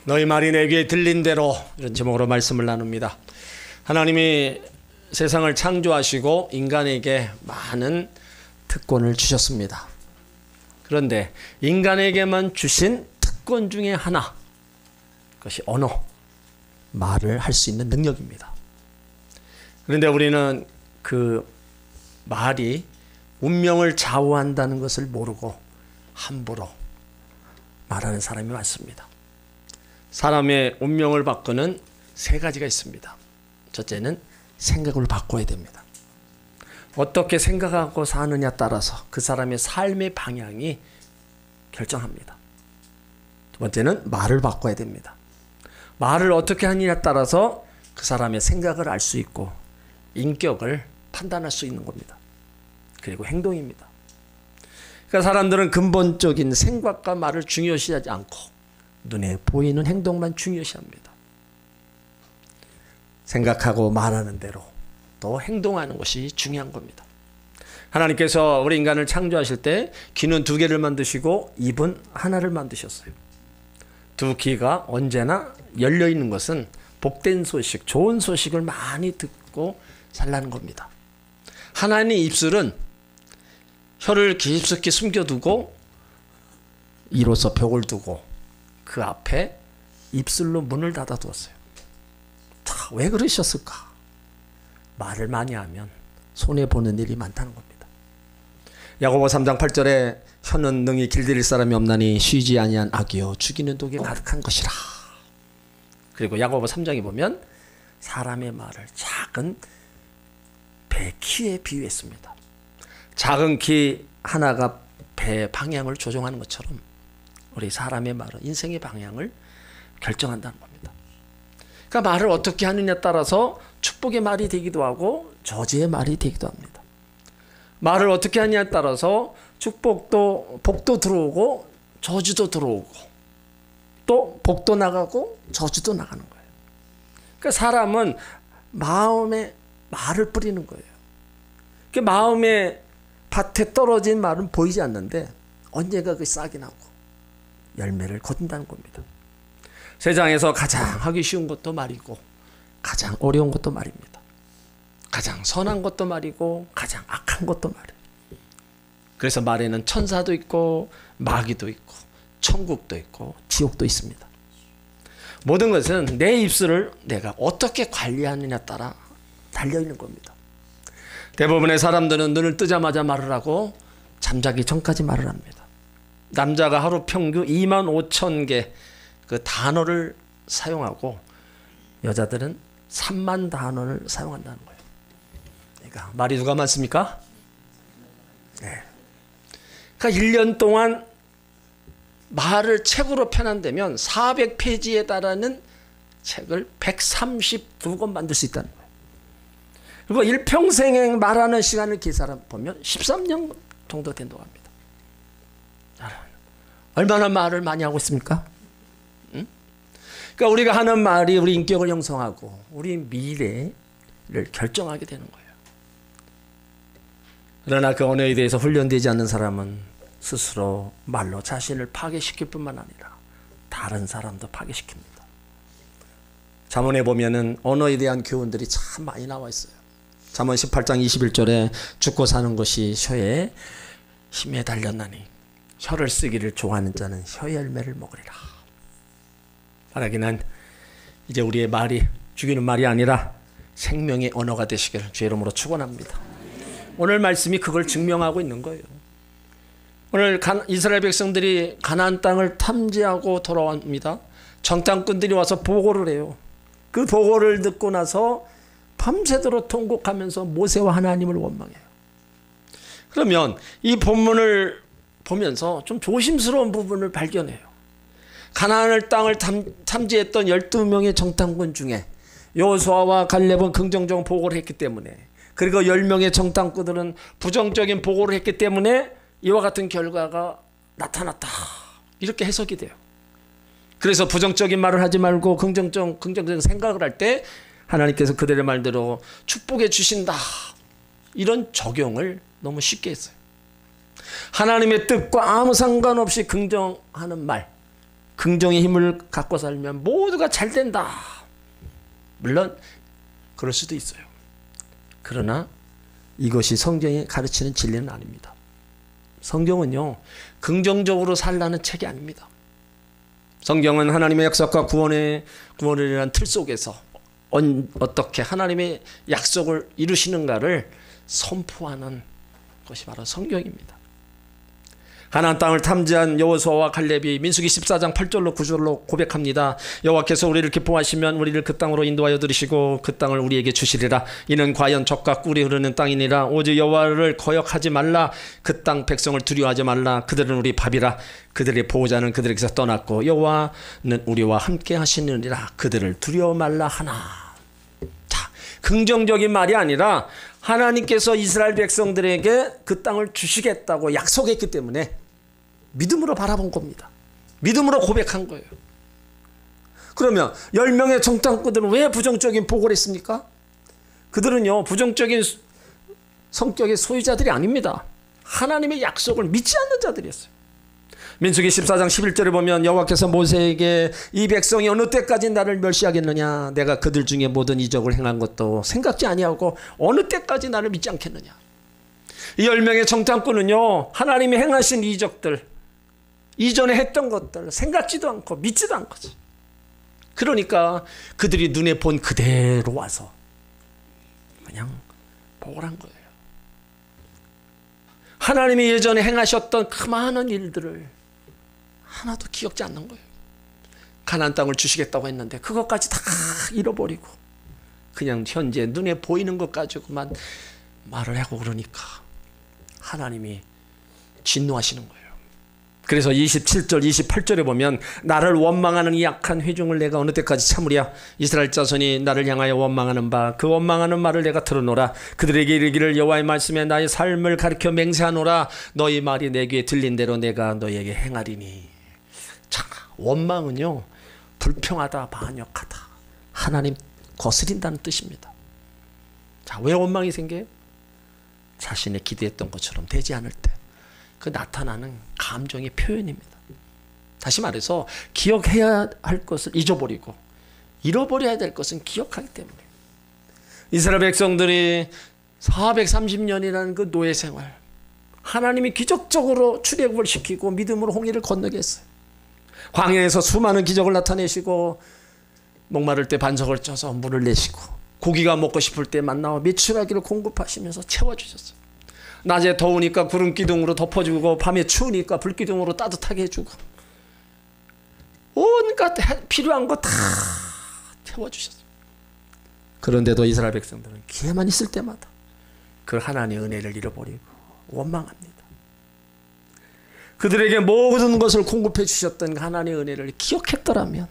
너희 말이 내 귀에 들린 대로, 이런 제목으로 말씀을 나눕니다. 하나님이 세상을 창조하시고 인간에게 많은 특권을 주셨습니다. 그런데 인간에게만 주신 특권 중에 하나, 그것이 언어, 말을 할 수 있는 능력입니다. 그런데 우리는 그 말이 운명을 좌우한다는 것을 모르고 함부로 말하는 사람이 많습니다. 사람의 운명을 바꾸는 세 가지가 있습니다. 첫째는 생각을 바꿔야 됩니다. 어떻게 생각하고 사느냐에 따라서 그 사람의 삶의 방향이 결정합니다. 두 번째는 말을 바꿔야 됩니다. 말을 어떻게 하느냐에 따라서 그 사람의 생각을 알 수 있고 인격을 판단할 수 있는 겁니다. 그리고 행동입니다. 그러니까 사람들은 근본적인 생각과 말을 중요시하지 않고 눈에 보이는 행동만 중요시합니다. 생각하고 말하는 대로 또 행동하는 것이 중요한 겁니다. 하나님께서 우리 인간을 창조하실 때 귀는 2개를 만드시고 입은 하나를 만드셨어요. 두 귀가 언제나 열려 있는 것은 복된 소식, 좋은 소식을 많이 듣고 살라는 겁니다. 하나님의 입술은 혀를 깊숙이 숨겨두고 이로써 벽을 두고 그 앞에 입술로 문을 닫아두었어요. 왜 그러셨을까? 말을 많이 하면 손해보는 일이 많다는 겁니다. 야고보 3장 8절에 혀는 능히 길들일 사람이 없나니 쉬지 아니한 악이요 죽이는 독이 가득한 것이라. 그리고 야고보 3장에 보면 사람의 말을 작은 배 키에 비유했습니다. 작은 키 하나가 배의 방향을 조종하는 것처럼 우리 사람의 말은 인생의 방향을 결정한다는 겁니다. 그러니까 말을 어떻게 하느냐에 따라서 축복의 말이 되기도 하고 저주의 말이 되기도 합니다. 말을 어떻게 하느냐에 따라서 축복도 복도 들어오고 저주도 들어오고 또 복도 나가고 저주도 나가는 거예요. 그러니까 사람은 마음에 말을 뿌리는 거예요. 그 마음에 밭에 떨어진 말은 보이지 않는데 언젠가 그 싹이 나고 열매를 거둔다는 겁니다. 세상에서 가장 하기 쉬운 것도 말이고 가장 어려운 것도 말입니다. 가장 선한 것도 말이고 가장 악한 것도 말이에요. 그래서 말에는 천사도 있고 마귀도 있고 천국도 있고 지옥도 있습니다. 모든 것은 내 입술을 내가 어떻게 관리하느냐에 따라 달려있는 겁니다. 대부분의 사람들은 눈을 뜨자마자 말을 하고 잠자기 전까지 말을 합니다. 남자가 하루 평균 25,000개 그 단어를 사용하고 여자들은 3만 단어를 사용한다는 거예요. 그러니까 말이 누가 많습니까? 네. 그러니까 1년 동안 말을 책으로 편한다면 400페이지에 달하는 책을 132권 만들 수 있다는 거예요. 그리고 일평생에 말하는 시간을 계산해 보면 13년 정도 된다고 합니다. 얼마나 말을 많이 하고 있습니까? 응? 그러니까 우리가 하는 말이 우리 인격을 형성하고 우리 미래를 결정하게 되는 거예요. 그러나 그 언어에 대해서 훈련되지 않는 사람은 스스로 말로 자신을 파괴시킬 뿐만 아니라 다른 사람도 파괴시킵니다. 잠언에 보면은 언어에 대한 교훈들이 참 많이 나와 있어요. 잠언 18장 21절에 죽고 사는 것이 혀에 힘에 달렸나니 혀를 쓰기를 좋아하는 자는 혀의 열매를 먹으리라. 바라기는 이제 우리의 말이 죽이는 말이 아니라 생명의 언어가 되시기를 주의 이름으로 축원합니다. 오늘 말씀이 그걸 증명하고 있는 거예요. 오늘 이스라엘 백성들이 가나안 땅을 탐지하고 돌아옵니다. 정탐꾼들이 와서 보고를 해요. 그 보고를 듣고 나서 밤새도록 통곡하면서 모세와 하나님을 원망해요. 그러면 이 본문을 보면서 좀 조심스러운 부분을 발견해요. 가나안 땅을 탐지했던 12명의 정탐꾼 중에 여호수아와 갈렙은 긍정적인 보고를 했기 때문에, 그리고 10명의 정탐꾼들은 부정적인 보고를 했기 때문에 이와 같은 결과가 나타났다, 이렇게 해석이 돼요. 그래서 부정적인 말을 하지 말고 긍정적인 생각을 할 때 하나님께서 그들의 말대로 축복해 주신다, 이런 적용을 너무 쉽게 했어요. 하나님의 뜻과 아무 상관없이 긍정하는 말, 긍정의 힘을 갖고 살면 모두가 잘 된다. 물론 그럴 수도 있어요. 그러나 이것이 성경이 가르치는 진리는 아닙니다. 성경은요, 긍정적으로 살라는 책이 아닙니다. 성경은 하나님의 약속과 구원이라는 틀 속에서 어떻게 하나님의 약속을 이루시는가를 선포하는 것이 바로 성경입니다. 가나안 땅을 탐지한 여호수아와 갈렙이 민수기 14장 8절로 9절로 고백합니다. 여호와께서 우리를 기뻐하시면 우리를 그 땅으로 인도하여 들이시고 그 땅을 우리에게 주시리라. 이는 과연 젖과 꿀이 흐르는 땅이니라. 오직 여호와를 거역하지 말라. 그 땅 백성을 두려워하지 말라. 그들은 우리 밥이라. 그들의 보호자는 그들에게서 떠났고 여호와는 우리와 함께 하시느니라. 그들을 두려워 말라 하나. 자, 긍정적인 말이 아니라 하나님께서 이스라엘 백성들에게 그 땅을 주시겠다고 약속했기 때문에 믿음으로 바라본 겁니다. 믿음으로 고백한 거예요. 그러면 10명의 정탐꾼들은 왜 부정적인 보고를 했습니까? 그들은요, 부정적인 성격의 소유자들이 아닙니다. 하나님의 약속을 믿지 않는 자들이었어요. 민수기 14장 11절에 보면 여호와께서 모세에게 이 백성이 어느 때까지 나를 멸시하겠느냐. 내가 그들 중에 모든 이적을 행한 것도 생각지 아니하고 어느 때까지 나를 믿지 않겠느냐. 이 10명의 정탐꾼은요, 하나님이 행하신 이적들, 이전에 했던 것들 생각지도 않고 믿지도 않거지. 그러니까 그들이 눈에 본 그대로 와서 그냥 보고를 한 거예요. 하나님이 예전에 행하셨던 그 많은 일들을 하나도 기억지 않는 거예요. 가나안 땅을 주시겠다고 했는데 그것까지 다 잃어버리고 그냥 현재 눈에 보이는 것 가지고만 말을 하고 그러니까 하나님이 진노하시는 거예요. 그래서 27절 28절에 보면 나를 원망하는 이 약한 회중을 내가 어느 때까지 참으랴. 이스라엘 자손이 나를 향하여 원망하는 바 그 원망하는 말을 내가 들어노라. 그들에게 이르기를 여호와의 말씀에 나의 삶을 가르쳐 맹세하노라. 너희 말이 내 귀에 들린 대로 내가 너희에게 행하리니. 자, 원망은요, 불평하다, 반역하다, 하나님 거스린다는 뜻입니다. 자, 왜 원망이 생겨요? 자신의 기대했던 것처럼 되지 않을 때 그 나타나는 감정의 표현입니다. 다시 말해서 기억해야 할 것을 잊어버리고 잃어버려야 될 것은 기억하기 때문에 이스라엘 백성들이 430년이라는 그 노예 생활, 하나님이 기적적으로 출애굽을 시키고 믿음으로 홍해를 건너게 했어요. 광야에서 수많은 기적을 나타내시고 목마를 때 반석을 쪄서 물을 내시고 고기가 먹고 싶을 때 만나와 메추라기를 공급하시면서 채워주셨어요. 낮에 더우니까 구름 기둥으로 덮어주고 밤에 추우니까 불 기둥으로 따뜻하게 해주고 온갖 필요한 거 다 채워주셨어요. 그런데도 이스라엘 백성들은 기회만 있을 때마다 그 하나님의 은혜를 잃어버리고 원망합니다. 그들에게 모든 것을 공급해 주셨던 하나님의 은혜를 기억했더라면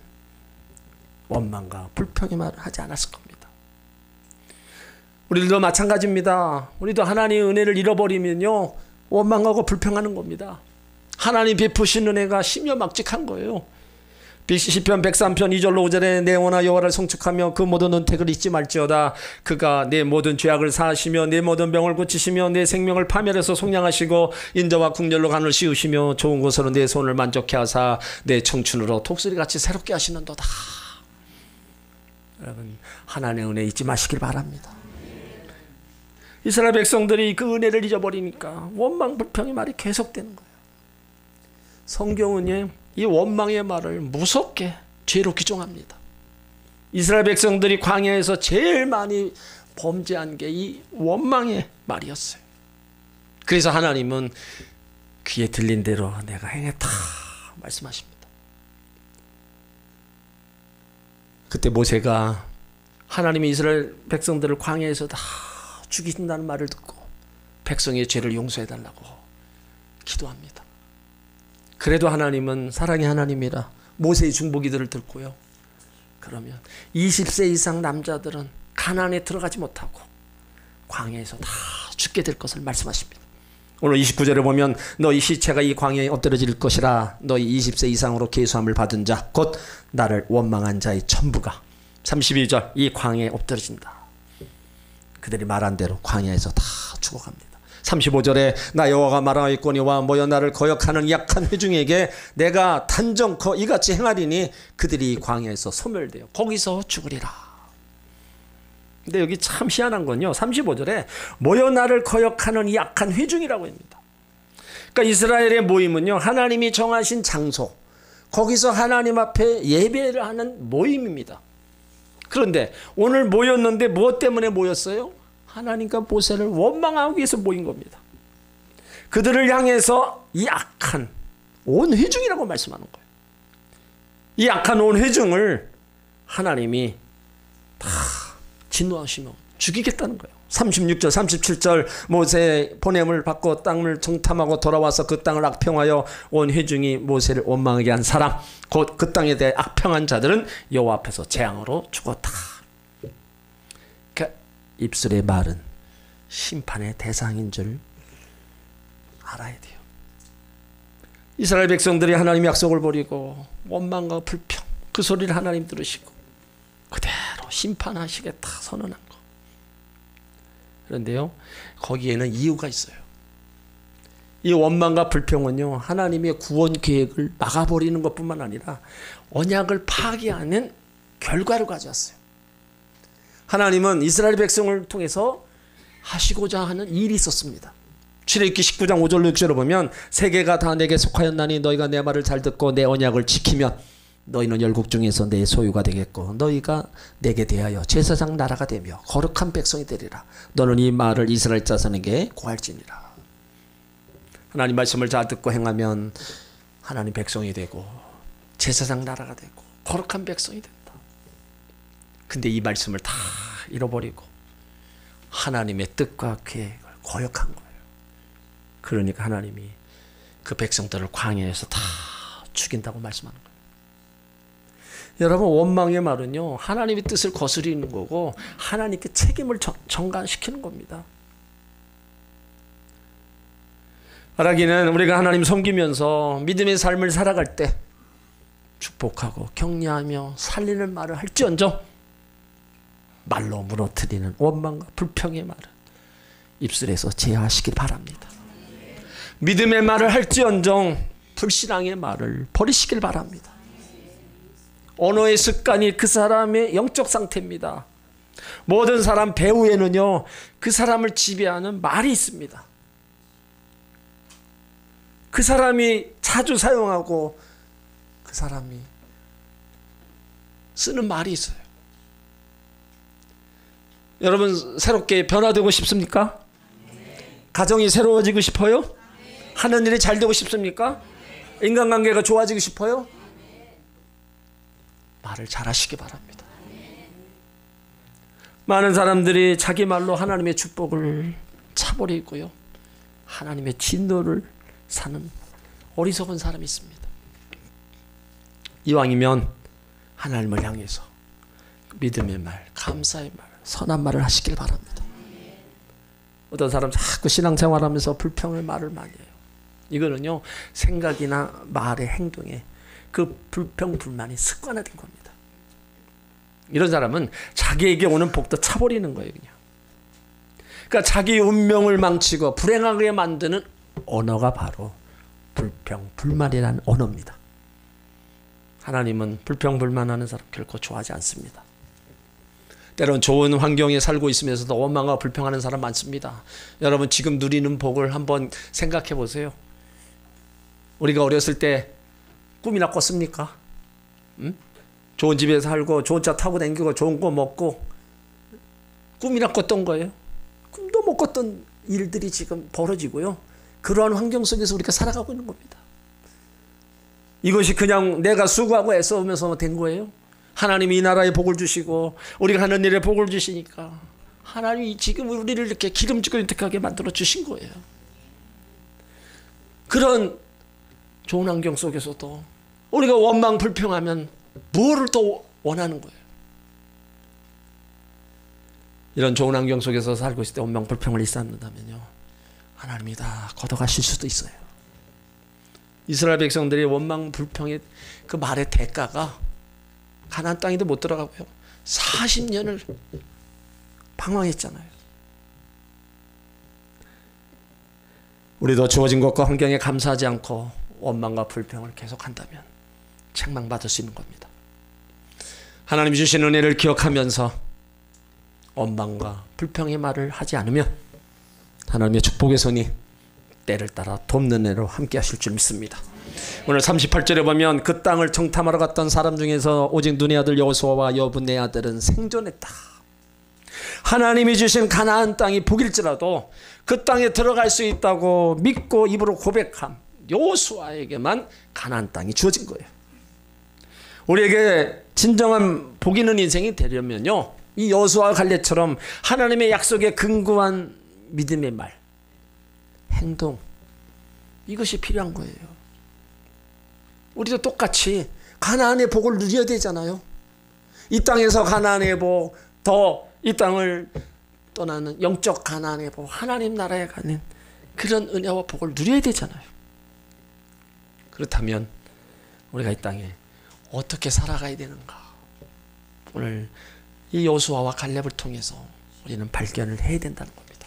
원망과 불평의 말을 하지 않았을 겁니다. 우리들도 마찬가지입니다. 우리도 하나님의 은혜를 잃어버리면요, 원망하고 불평하는 겁니다. 하나님 베푸신 은혜가 심려막직한 거예요. 시편 103편 2절로 5절에 내 영혼아 여호와를 송축하며 그 모든 은택을 잊지 말지어다. 그가 내 모든 죄악을 사하시며 내 모든 병을 고치시며 내 생명을 파멸해서 속량하시고 인자와 궁절로 간을 씌우시며 좋은 곳으로 내 손을 만족케 하사 내 청춘으로 독수리같이 새롭게 하시는도다. 여러분, 하나님의 은혜 잊지 마시길 바랍니다. 이스라엘 백성들이 그 은혜를 잊어버리니까 원망 불평의 말이 계속되는 거예요. 성경은 이 원망의 말을 무섭게 죄로 규정합니다. 이스라엘 백성들이 광야에서 제일 많이 범죄한 게 이 원망의 말이었어요. 그래서 하나님은 귀에 들린 대로 내가 행했다 말씀하십니다. 그때 모세가 하나님이 이스라엘 백성들을 광야에서 다 죽이신다는 말을 듣고 백성의 죄를 용서해달라고 기도합니다. 그래도 하나님은 사랑의 하나님이라 모세의 중보기도를 듣고요. 그러면 20세 이상 남자들은 가나안에 들어가지 못하고 광야에서 다 죽게 될 것을 말씀하십니다. 오늘 29절에 보면 너희 시체가 이 광야에 엎드러질 것이라. 너희 20세 이상으로 계수함을 받은 자 곧 나를 원망한 자의 전부가 32절 이 광야에 엎드러진다. 그들이 말한 대로 광야에서 다 죽어갑니다. 35절에 나 여호와가 말하였거니와 모여 나를 거역하는 약한 회중에게 내가 단정코 이같이 행하리니 그들이 광야에서 소멸되어 거기서 죽으리라. 근데 여기 참 희한한 건요, 35절에 모여 나를 거역하는 약한 회중이라고 합니다. 그러니까 이스라엘의 모임은요, 하나님이 정하신 장소, 거기서 하나님 앞에 예배를 하는 모임입니다. 그런데 오늘 모였는데 무엇 때문에 모였어요? 하나님과 모세를 원망하기 위해서 모인 겁니다. 그들을 향해서 이 악한 온 회중이라고 말씀하는 거예요. 이 악한 온 회중을 하나님이 다 진노하시며 죽이겠다는 거예요. 36절 37절 모세의 보냄을 받고 땅을 정탐하고 돌아와서 그 땅을 악평하여 온 회중이 모세를 원망하게 한 사람, 곧 그 땅에 대해 악평한 자들은 여호와 앞에서 재앙으로 죽었다. 그러니까 입술의 말은 심판의 대상인 줄 알아야 돼요. 이스라엘 백성들이 하나님의 약속을 버리고 원망과 불평, 그 소리를 하나님 들으시고 그대로 심판하시겠다 선언한 거. 그런데요, 거기에는 이유가 있어요. 이 원망과 불평은요, 하나님의 구원 계획을 막아버리는 것뿐만 아니라 언약을 파기하는 결과를 가져왔어요. 하나님은 이스라엘 백성을 통해서 하시고자 하는 일이 있었습니다. 출애굽기 19장 5절 6절을 보면 세계가 다 내게 속하였나니 너희가 내 말을 잘 듣고 내 언약을 지키면 너희는 열국 중에서 내 소유가 되겠고 너희가 내게 대하여 제사장 나라가 되며 거룩한 백성이 되리라. 너는 이 말을 이스라엘 자손에게 고할지니라. 하나님 말씀을 잘 듣고 행하면 하나님 백성이 되고 제사장 나라가 되고 거룩한 백성이 된다. 근데 이 말씀을 다 잃어버리고 하나님의 뜻과 계획을 거역한 거예요. 그러니까 하나님이 그 백성들을 광야에서 다 죽인다고 말씀하는 거예요. 여러분, 원망의 말은요, 하나님의 뜻을 거스리는 거고 하나님께 책임을 전가시키는 겁니다. 말하기는 우리가 하나님 섬기면서 믿음의 삶을 살아갈 때 축복하고 격려하며 살리는 말을 할지언정 말로 무너뜨리는 원망과 불평의 말은 입술에서 제하시길 바랍니다. 믿음의 말을 할지언정 불신앙의 말을 버리시길 바랍니다. 언어의 습관이 그 사람의 영적 상태입니다. 모든 사람 배후에는요, 그 사람을 지배하는 말이 있습니다. 그 사람이 자주 사용하고 그 사람이 쓰는 말이 있어요. 여러분, 새롭게 변화되고 싶습니까? 가정이 새로워지고 싶어요? 하는 일이 잘 되고 싶습니까? 인간관계가 좋아지고 싶어요? 말을 잘하시기 바랍니다. 많은 사람들이 자기 말로 하나님의 축복을 차버리고요, 하나님의 진노를 사는 어리석은 사람이 있습니다. 이왕이면 하나님을 향해서 믿음의 말, 감사의 말, 선한 말을 하시길 바랍니다. 어떤 사람 자꾸 신앙생활하면서 불평을 말을 많이 해요. 이거는요, 생각이나 말의 행동에 그 불평 불만이 습관화된 겁니다. 이런 사람은 자기에게 오는 복도 차버리는 거예요, 그냥. 그러니까 자기 운명을 망치고 불행하게 만드는 언어가 바로 불평 불만이라는 언어입니다. 하나님은 불평 불만하는 사람 결코 좋아하지 않습니다. 때론 좋은 환경에 살고 있으면서도 원망과 불평하는 사람 많습니다. 여러분, 지금 누리는 복을 한번 생각해 보세요. 우리가 어렸을 때 꿈이나 꿨습니까? 응? 좋은 집에 살고 좋은 차 타고 다니고 좋은 거 먹고 꿈이나 꿨던 거예요. 꿈도 못 꿨던 일들이 지금 벌어지고요, 그러한 환경 속에서 우리가 살아가고 있는 겁니다. 이것이 그냥 내가 수고하고 애써오면서 된 거예요? 하나님이 이 나라에 복을 주시고 우리가 하는 일에 복을 주시니까 하나님이 지금 우리를 이렇게 기름지고 윤택하게 만들어 주신 거예요. 그런 좋은 환경 속에서도 우리가 원망 불평하면 무엇을 또 원하는 거예요? 이런 좋은 환경 속에서 살고 있을 때 원망 불평을 일삼는다면요, 하나님이 다 걷어가실 수도 있어요. 이스라엘 백성들이 원망 불평의 그 말의 대가가 가나안 땅에도 못 들어가고요, 40년을 방황했잖아요. 우리도 주어진 것과 환경에 감사하지 않고 원망과 불평을 계속한다면 책망받을 수 있는 겁니다. 하나님이 주신 은혜를 기억하면서 원망과 불평의 말을 하지 않으면 하나님의 축복의 손이 때를 따라 돕는 애로 함께 하실 줄 믿습니다. 오늘 38절에 보면 그 땅을 정탐하러 갔던 사람 중에서 오직 눈의 아들 여호수아와 여분의 아들은 생존했다. 하나님이 주신 가나안 땅이 복일지라도 그 땅에 들어갈 수 있다고 믿고 입으로 고백한 여호수아에게만 가나안 땅이 주어진 거예요. 우리에게 진정한 복 있는 인생이 되려면요, 이 여호수아 갈렙처럼 하나님의 약속에 근거한 믿음의 말, 행동, 이것이 필요한 거예요. 우리도 똑같이 가나안의 복을 누려야 되잖아요. 이 땅에서 가나안의 복, 더 이 땅을 떠나는 영적 가나안의 복, 하나님 나라에 가는 그런 은혜와 복을 누려야 되잖아요. 그렇다면 우리가 이 땅에 어떻게 살아가야 되는가? 오늘 이 여호수아와 갈렙을 통해서 우리는 발견을 해야 된다는 겁니다.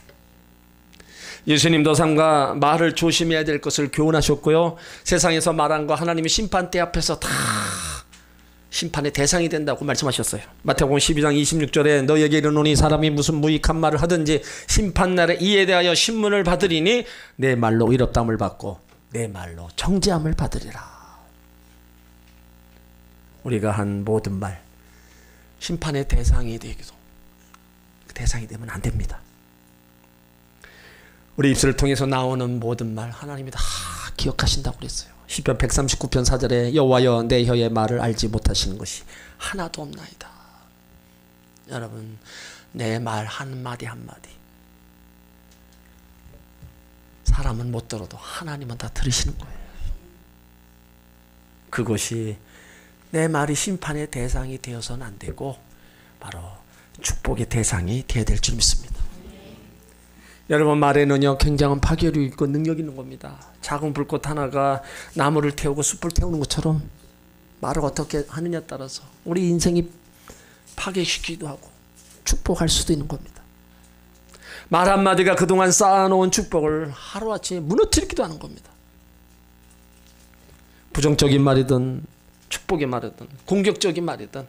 예수님도 삶과 말을 조심해야 될 것을 교훈하셨고요. 세상에서 말한 거 하나님의 심판대 앞에서 다 심판의 대상이 된다고 말씀하셨어요. 마태복음 12장 26절에 너희에게 이르노니 사람이 무슨 무익한 말을 하든지 심판날에 이에 대하여 신문을 받으리니 내 말로 의롭다함을 받고 내 말로 정죄함을 받으리라. 우리가 한 모든 말 심판의 대상이 되기도 대상이 되면 안 됩니다. 우리 입술을 통해서 나오는 모든 말 하나님이 다 기억하신다고 그랬어요. 시편 139편 4절에 여호와여 내 혀의 말을 알지 못하시는 것이 하나도 없나이다. 여러분, 내 말 한마디 한마디 사람은 못 들어도 하나님은 다 들으시는 거예요. 그것이 내 말이 심판의 대상이 되어서는 안 되고 바로 축복의 대상이 되어야 될 줄 믿습니다. 여러분, 말에는요 굉장한 파괴력이 있고 능력이 있는 겁니다. 작은 불꽃 하나가 나무를 태우고 숲을 태우는 것처럼 말을 어떻게 하느냐에 따라서 우리 인생이 파괴시키기도 하고 축복할 수도 있는 겁니다. 말 한마디가 그동안 쌓아놓은 축복을 하루아침에 무너뜨리기도 하는 겁니다. 부정적인 말이든 축복의 말이든 공격적인 말이든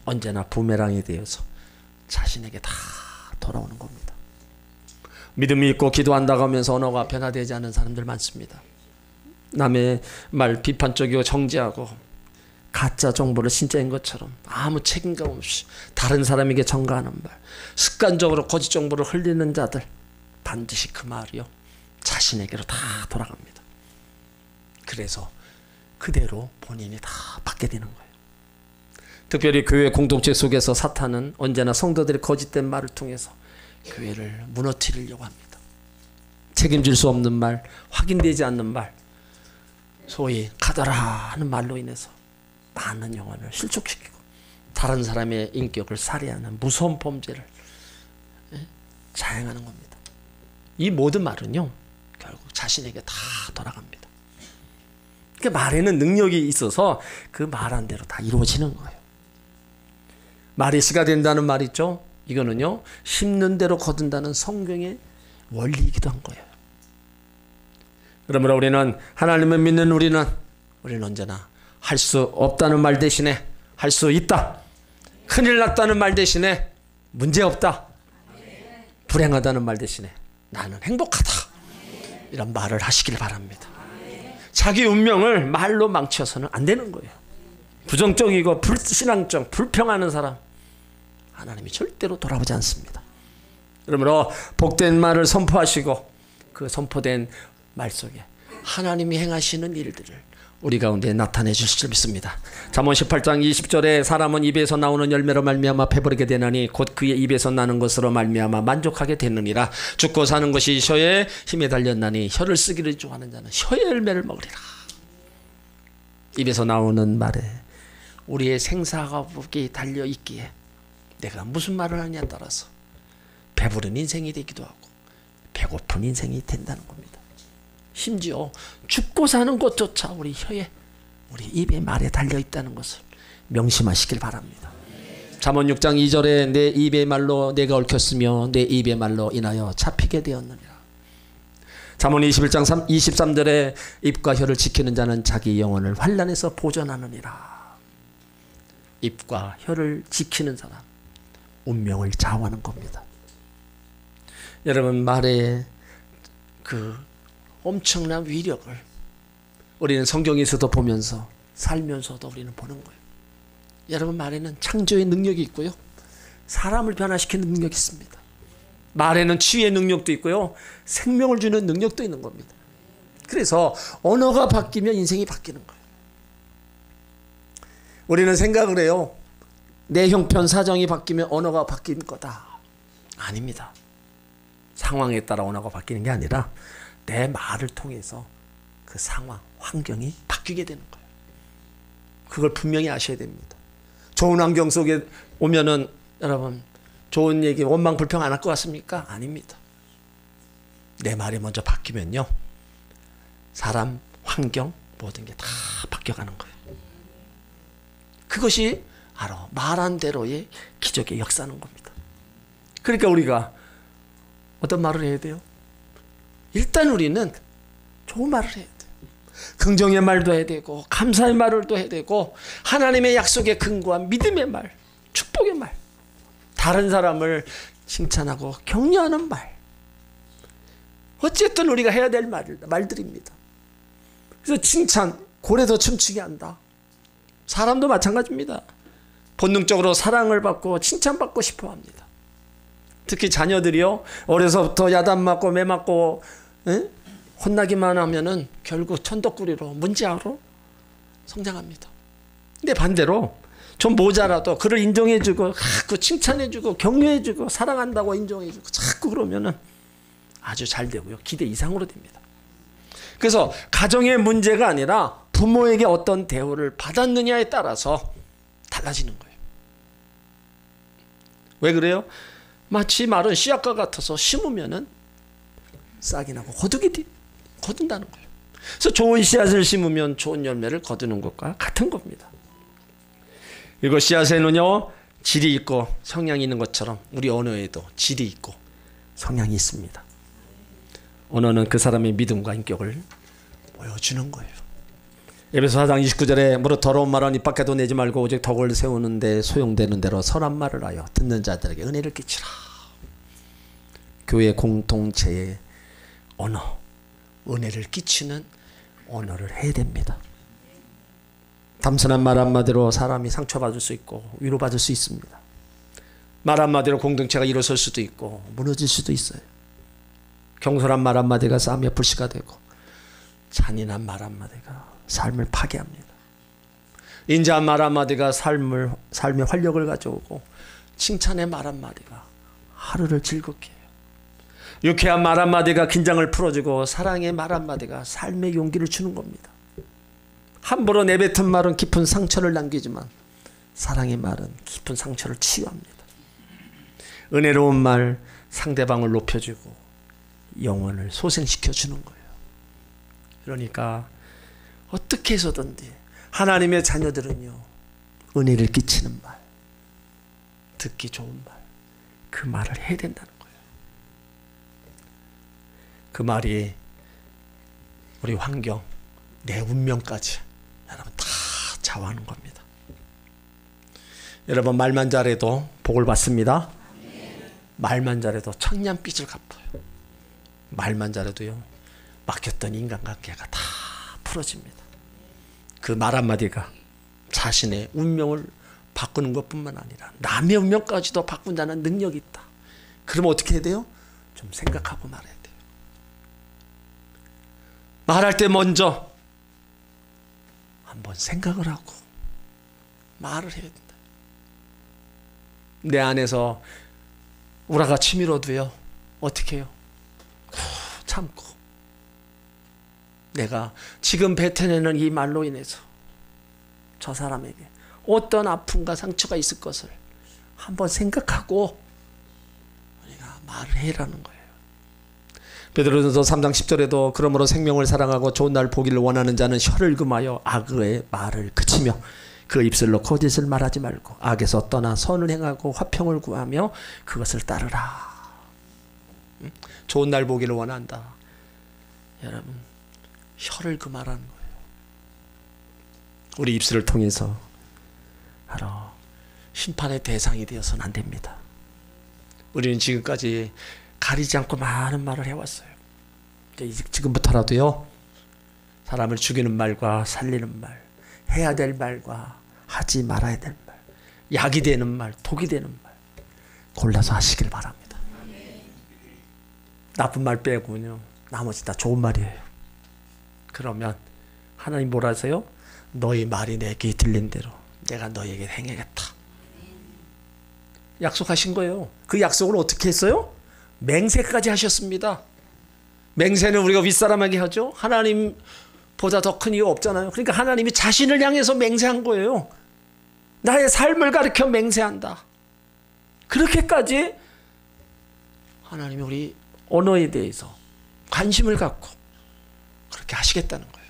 언제나 부메랑이 되어서 자신에게 다 돌아오는 겁니다. 믿음이 있고 기도한다고 하면서 언어가 변화되지 않은 사람들 많습니다. 남의 말 비판적이고 정죄하고 가짜 정보를 진짜인 것처럼 아무 책임감 없이 다른 사람에게 전가하는 말, 습관적으로 거짓 정보를 흘리는 자들, 반드시 그 말이요 자신에게로 다 돌아갑니다. 그래서 그대로 본인이 다 받게 되는 거예요. 특별히 교회 공동체 속에서 사탄은 언제나 성도들의 거짓된 말을 통해서 교회를 무너뜨리려고 합니다. 책임질 수 없는 말, 확인되지 않는 말, 소위 가더라 하는 말로 인해서 많은 영혼을 실족시키고 다른 사람의 인격을 살해하는 무서운 범죄를 자행하는 겁니다. 이 모든 말은요 결국 자신에게 다 돌아갑니다. 그 말에는 능력이 있어서 그 말한 대로 다 이루어지는 거예요. 말이 씨가 된다는 말 있죠. 이거는요 심는 대로 거둔다는 성경의 원리이기도 한 거예요. 그러므로 우리는 하나님을 믿는 우리는 언제나 할 수 없다는 말 대신에 할 수 있다, 큰일 났다는 말 대신에 문제 없다, 불행하다는 말 대신에 나는 행복하다, 이런 말을 하시길 바랍니다. 자기 운명을 말로 망쳐서는 안 되는 거예요. 부정적이고 불신앙적, 불평하는 사람 하나님이 절대로 돌아보지 않습니다. 그러므로 복된 말을 선포하시고 그 선포된 말 속에 하나님이 행하시는 일들을 우리 가운데 나타내 주실 줄 믿습니다. 잠언 18장 20절에 사람은 입에서 나오는 열매로 말미암아 배부르게 되나니 곧 그의 입에서 나는 것으로 말미암아 만족하게 되느니라. 죽고 사는 것이 혀에 힘에 달렸나니 혀를 쓰기를 좋아하는 자는 혀의 열매를 먹으리라. 입에서 나오는 말에 우리의 생사가 달려 있기에 내가 무슨 말을 하느냐에 따라서 배부른 인생이 되기도 하고 배고픈 인생이 된다는 겁니다. 심지어 죽고 사는 것조차 우리 혀에, 우리 입의 말에 달려있다는 것을 명심하시길 바랍니다. 잠언 6장 2절에 내 입의 말로 내가 얽혔으며 내 입의 말로 인하여 잡히게 되었느니라. 잠언 21장 23절에 입과 혀를 지키는 자는 자기 영혼을 환난에서 보존하느니라. 입과 혀를 지키는 사람 운명을 좌우하는 겁니다. 여러분, 말의 그 엄청난 위력을 우리는 성경에서도 보면서 살면서도 우리는 보는 거예요. 여러분, 말에는 창조의 능력이 있고요, 사람을 변화시키는 능력이 있습니다. 말에는 치유의 능력도 있고요, 생명을 주는 능력도 있는 겁니다. 그래서 언어가 바뀌면 인생이 바뀌는 거예요. 우리는 생각을 해요. 내 형편 사정이 바뀌면 언어가 바뀐 거다. 아닙니다. 상황에 따라 언어가 바뀌는 게 아니라 내 말을 통해서 그 상황, 환경이 바뀌게 되는 거예요. 그걸 분명히 아셔야 됩니다. 좋은 환경 속에 오면은 여러분 좋은 얘기, 원망 불평 안 할 것 같습니까? 아닙니다. 내 말이 먼저 바뀌면요, 사람, 환경 모든 게 다 바뀌어가는 거예요. 그것이 바로 말한 대로의 기적의 역사는 겁니다. 그러니까 우리가 어떤 말을 해야 돼요? 일단 우리는 좋은 말을 해야 돼요. 긍정의 말도 해야 되고, 감사의 말도 해야 되고, 하나님의 약속에 근거한 믿음의 말, 축복의 말, 다른 사람을 칭찬하고 격려하는 말, 어쨌든 우리가 해야 될 말들입니다. 그래서 칭찬, 고래도 춤추게 한다. 사람도 마찬가지입니다. 본능적으로 사랑을 받고 칭찬받고 싶어 합니다. 특히 자녀들이요, 어려서부터 야단 맞고 매 맞고 혼나기만 하면은 결국 천덕꾸리로, 문제아로 성장합니다. 근데 반대로 좀 모자라도 그를 인정해주고, 자꾸 칭찬해주고, 격려해주고, 사랑한다고 인정해주고, 자꾸 그러면은 아주 잘 되고요, 기대 이상으로 됩니다. 그래서 가정의 문제가 아니라 부모에게 어떤 대우를 받았느냐에 따라서 달라지는 거예요. 왜 그래요? 마치 말은 씨앗과 같아서 심으면은 싹이 나고 거둔다는 거예요. 그래서 좋은 씨앗을 심으면 좋은 열매를 거두는 것과 같은 겁니다. 그리고 씨앗에는요, 질이 있고 성향이 있는 것처럼 우리 언어에도 질이 있고 성향이 있습니다. 언어는 그 사람의 믿음과 인격을 보여주는 거예요. 에베소 4장 29절에 무릇 더러운 말은 입 밖에도 내지 말고 오직 덕을 세우는 데 소용되는 대로 선한 말을 하여 듣는 자들에게 은혜를 끼치라. 교회 공동체의 언어, 은혜를 끼치는 언어를 해야 됩니다. 담선한 말 한마디로 사람이 상처받을 수 있고 위로받을 수 있습니다. 말 한마디로 공동체가 일어설 수도 있고 무너질 수도 있어요. 경솔한 말 한마디가 싸움의 불씨가 되고, 잔인한 말 한마디가 삶을 파괴합니다. 인자한 말 한마디가 삶의 활력을 가져오고, 칭찬의 말 한마디가 하루를 즐겁게 해요. 유쾌한 말 한마디가 긴장을 풀어주고, 사랑의 말 한마디가 삶의 용기를 주는 겁니다. 함부로 내뱉은 말은 깊은 상처를 남기지만 사랑의 말은 깊은 상처를 치유합니다. 은혜로운 말, 상대방을 높여주고 영혼을 소생시켜주는 거예요. 그러니까 어떻게 해서든지 하나님의 자녀들은요, 은혜를 끼치는 말, 듣기 좋은 말, 그 말을 해야 된다는 거예요. 그 말이 우리 환경, 내 운명까지 여러분 다 좌우하는 겁니다. 여러분, 말만 잘해도 복을 받습니다. 말만 잘해도 청량빛을 갚아요. 말만 잘해도요, 막혔던 인간관계가 다 풀어집니다. 그 말 한마디가 자신의 운명을 바꾸는 것뿐만 아니라 남의 운명까지도 바꾼다는 능력이 있다. 그러면 어떻게 해야 돼요? 좀 생각하고 말해야 돼요. 말할 때 먼저 한번 생각을 하고 말을 해야 된다. 내 안에서 우라가 치밀어도요, 어떻게 해요? 참고, 내가 지금 뱉어내는 이 말로 인해서 저 사람에게 어떤 아픔과 상처가 있을 것을 한번 생각하고 우리가 말을 해라는 거예요. 베드로전서 3장 10절에도 그러므로 생명을 사랑하고 좋은 날 보기를 원하는 자는 혀를 금하여 악의 말을 그치며 그 입술로 거짓을 말하지 말고 악에서 떠나 선을 행하고 화평을 구하며 그것을 따르라. 좋은 날 보기를 원한다. 여러분, 혀를 금하라는 거예요. 우리 입술을 통해서 바로 심판의 대상이 되어서는 안 됩니다. 우리는 지금까지 가리지 않고 많은 말을 해왔어요. 지금부터라도요, 사람을 죽이는 말과 살리는 말, 해야 될 말과 하지 말아야 될 말, 약이 되는 말, 독이 되는 말 골라서 하시길 바랍니다. 나쁜 말 빼고요, 나머지 다 좋은 말이에요. 그러면 하나님 뭐라 하세요? 너희 말이 내 귀에 들린 대로 내가 너희에게 행하겠다. 약속하신 거예요. 그 약속을 어떻게 했어요? 맹세까지 하셨습니다. 맹세는 우리가 윗사람에게 하죠. 하나님보다 더 큰 이유가 없잖아요. 그러니까 하나님이 자신을 향해서 맹세한 거예요. 나의 삶을 가리켜 맹세한다. 그렇게까지 하나님이 우리 언어에 대해서 관심을 갖고 그렇게 하시겠다는 거예요.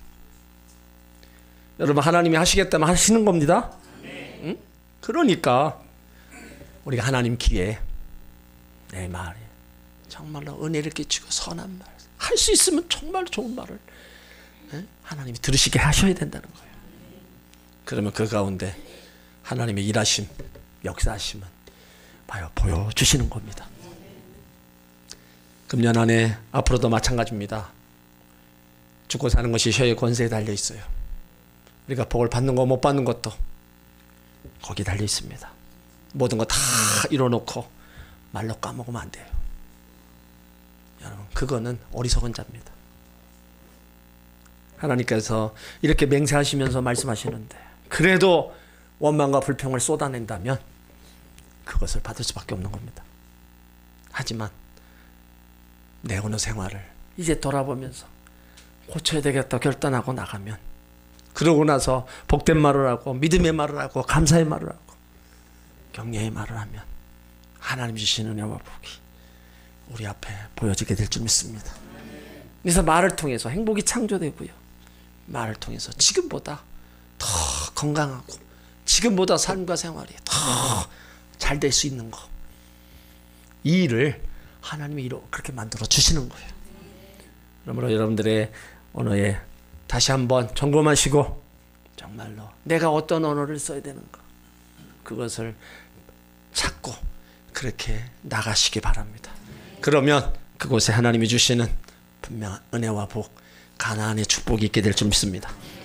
여러분, 하나님이 하시겠다면 하시는 겁니다. 응? 그러니까 우리가 하나님 귀에 내 말에 정말로 은혜를 끼치고 선한 말 할 수 있으면 정말 좋은 말을 하나님이 들으시게 하셔야 된다는 거예요. 그러면 그 가운데 하나님의 일하심, 역사하심은 보여주시는 겁니다. 금년 안에 앞으로도 마찬가지입니다. 죽고 사는 것이 혀의 권세에 달려 있어요. 우리가 복을 받는 거 못 받는 것도 거기 달려 있습니다. 모든 거 다 이뤄놓고 말로 까먹으면 안 돼요. 여러분, 그거는 어리석은 자입니다. 하나님께서 이렇게 맹세하시면서 말씀하시는데 그래도 원망과 불평을 쏟아낸다면 그것을 받을 수밖에 없는 겁니다. 하지만 내 오늘 생활을 이제 돌아보면서 고쳐야 되겠다 결단하고 나가면, 그러고 나서 복된 말을 하고 믿음의 말을 하고 감사의 말을 하고 격려의 말을 하면 하나님 주시는 은혜와 복이 우리 앞에 보여지게 될 줄 믿습니다. 그래서 말을 통해서 행복이 창조되고요, 말을 통해서 지금보다 더 건강하고 지금보다 삶과 생활이 더 잘 될 수 있는 거, 이 일을 하나님이 그렇게 만들어 주시는 거예요. 그러므로 여러분들의 언어에 다시 한번 점검하시고 정말로 내가 어떤 언어를 써야 되는가, 그것을 찾고 그렇게 나가시기 바랍니다. 그러면 그곳에 하나님이 주시는 분명한 은혜와 복, 가나안의 축복이 있게 될 줄 믿습니다.